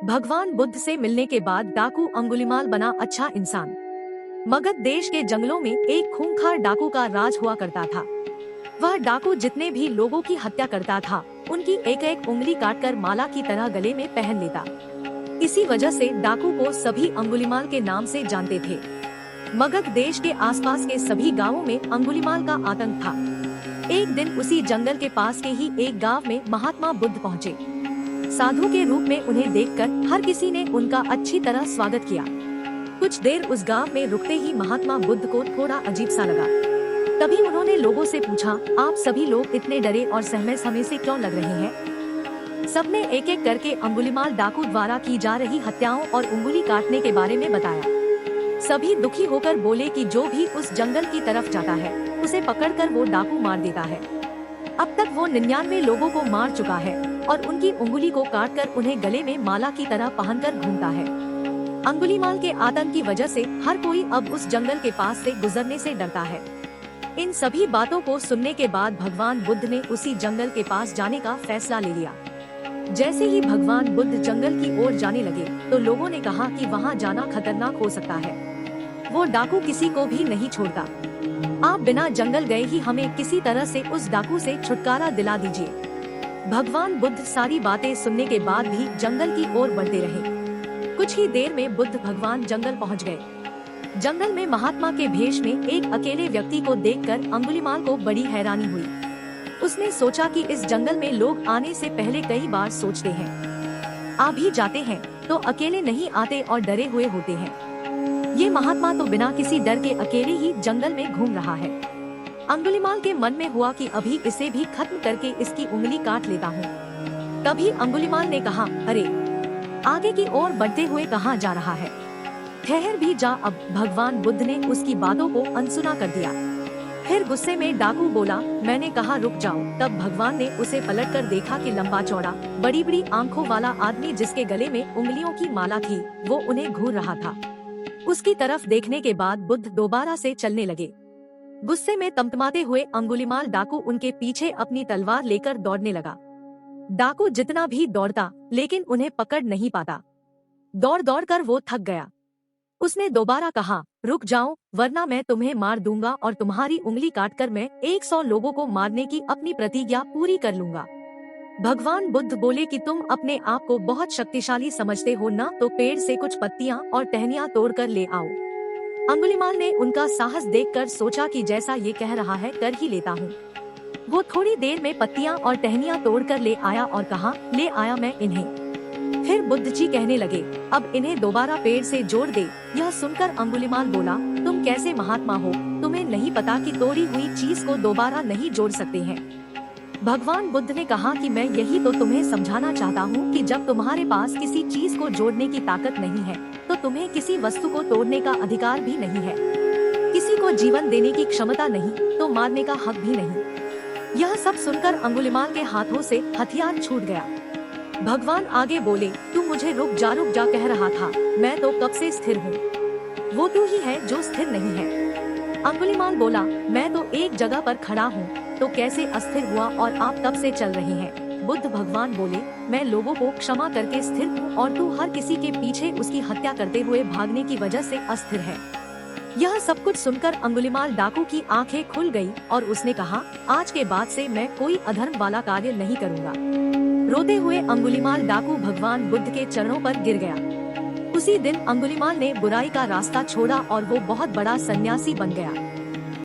भगवान बुद्ध से मिलने के बाद डाकू अंगुलिमाल बना अच्छा इंसान। मगध देश के जंगलों में एक खूंखार डाकू का राज हुआ करता था। वह डाकू जितने भी लोगों की हत्या करता था, उनकी एक एक उंगली काटकर माला की तरह गले में पहन लेता। इसी वजह से डाकू को सभी अंगुलिमाल के नाम से जानते थे। मगध देश के आसपास के सभी गांवों में अंगुलिमाल का आतंक था। एक दिन उसी जंगल के पास के ही एक गांव में महात्मा बुद्ध पहुँचे। साधु के रूप में उन्हें देखकर हर किसी ने उनका अच्छी तरह स्वागत किया। कुछ देर उस गांव में रुकते ही महात्मा बुद्ध को थोड़ा अजीब सा लगा। तभी उन्होंने लोगों से पूछा, आप सभी लोग इतने डरे और सहमे सहमे से क्यों लग रहे हैं? सबने एक एक करके अंगुलिमाल डाकू द्वारा की जा रही हत्याओं और उंगली काटने के बारे में बताया। सभी दुखी होकर बोले कि जो भी उस जंगल की तरफ जाता है, उसे पकड़कर वो डाकू मार देता है। अब तक वो 99 लोगों को मार चुका है और उनकी उंगली को काटकर उन्हें गले में माला की तरह पहनकर घूमता है। अंगुलिमाल के आतंक की वजह से हर कोई अब उस जंगल के पास से गुजरने से डरता है। इन सभी बातों को सुनने के बाद भगवान बुद्ध ने उसी जंगल के पास जाने का फैसला ले लिया। जैसे ही भगवान बुद्ध जंगल की ओर जाने लगे, तो लोगों ने कहा कि वहाँ जाना खतरनाक हो सकता है। वो डाकू किसी को भी नहीं छोड़ता। आप बिना जंगल गए ही हमें किसी तरह से उस डाकू से छुटकारा दिला दीजिए। भगवान बुद्ध सारी बातें सुनने के बाद भी जंगल की ओर बढ़ते रहे। कुछ ही देर में बुद्ध भगवान जंगल पहुंच गए। जंगल में महात्मा के भेष में एक अकेले व्यक्ति को देखकर अंगुलिमाल को बड़ी हैरानी हुई। उसने सोचा कि इस जंगल में लोग आने से पहले कई बार सोचते हैं, आ भी जाते हैं तो अकेले नहीं आते और डरे हुए होते हैं। ये महात्मा तो बिना किसी डर के अकेले ही जंगल में घूम रहा है। अंगुलिमाल के मन में हुआ कि अभी इसे भी खत्म करके इसकी उंगली काट लेता हूँ। तभी अंगुलिमाल ने कहा, अरे आगे की ओर बढ़ते हुए कहाँ जा रहा है? ठहर भी जा। अब भगवान बुद्ध ने उसकी बातों को अनसुना कर दिया। फिर गुस्से में डाकू बोला, मैंने कहा रुक जाओ। तब भगवान ने उसे पलटकर देखा कि लंबा चौड़ा बड़ी बड़ी आंखों वाला आदमी जिसके गले में उंगलियों की माला थी, वो उन्हें घूर रहा था। उसकी तरफ देखने के बाद बुद्ध दोबारा से चलने लगे। गुस्से में तमतमाते हुए अंगुलिमाल डाकू उनके पीछे अपनी तलवार लेकर दौड़ने लगा। डाकू जितना भी दौड़ता, लेकिन उन्हें पकड़ नहीं पाता। दौड़ दौड़ कर वो थक गया। उसने दोबारा कहा, रुक जाओ वरना मैं तुम्हें मार दूंगा और तुम्हारी उंगली काटकर मैं 100 लोगों को मारने की अपनी प्रतिज्ञा पूरी कर लूंगा। भगवान बुद्ध बोले कि तुम अपने आप को बहुत शक्तिशाली समझते हो ना, तो पेड़ से कुछ पत्तियां और टहनियां तोड़कर ले आओ। अंगुलिमाल ने उनका साहस देखकर सोचा कि जैसा ये कह रहा है कर ही लेता हूँ। वो थोड़ी देर में पत्तियां और टहनियां तोड़कर ले आया और कहा, ले आया मैं इन्हें। फिर बुद्ध जी कहने लगे, अब इन्हें दोबारा पेड़ से जोड़ दे। यह सुनकर अंगुलिमाल बोला, तुम कैसे महात्मा हो, तुम्हें नहीं पता कि तोड़ी हुई चीज को दोबारा नहीं जोड़ सकते हैं। भगवान बुद्ध ने कहा कि मैं यही तो तुम्हें समझाना चाहता हूँ कि जब तुम्हारे पास किसी चीज को जोड़ने की ताकत नहीं है, तो तुम्हें किसी वस्तु को तोड़ने का अधिकार भी नहीं है। किसी को जीवन देने की क्षमता नहीं, तो मारने का हक भी नहीं। यह सब सुनकर अंगुलिमाल के हाथों से हथियार छूट गया। भगवान आगे बोले, तू मुझे रुक जा कह रहा था, मैं तो कब से स्थिर हूँ। वो तू ही है जो स्थिर नहीं है। अंगुलिमाल बोला, मैं तो एक जगह पर खड़ा हूँ, तो कैसे अस्थिर हुआ और आप तब से चल रहे हैं? बुद्ध भगवान बोले, मैं लोगों को क्षमा करके स्थिर हूँ और तू हर किसी के पीछे उसकी हत्या करते हुए भागने की वजह से अस्थिर है। यह सब कुछ सुनकर अंगुलिमाल डाकू की आंखें खुल गई और उसने कहा, आज के बाद से मैं कोई अधर्म वाला कार्य नहीं करूँगा। रोते हुए अंगुलिमाल डाकू भगवान बुद्ध के चरणों पर गिर गया। उसी दिन अंगुलिमाल ने बुराई का रास्ता छोड़ा और वो बहुत बड़ा सन्यासी बन गया।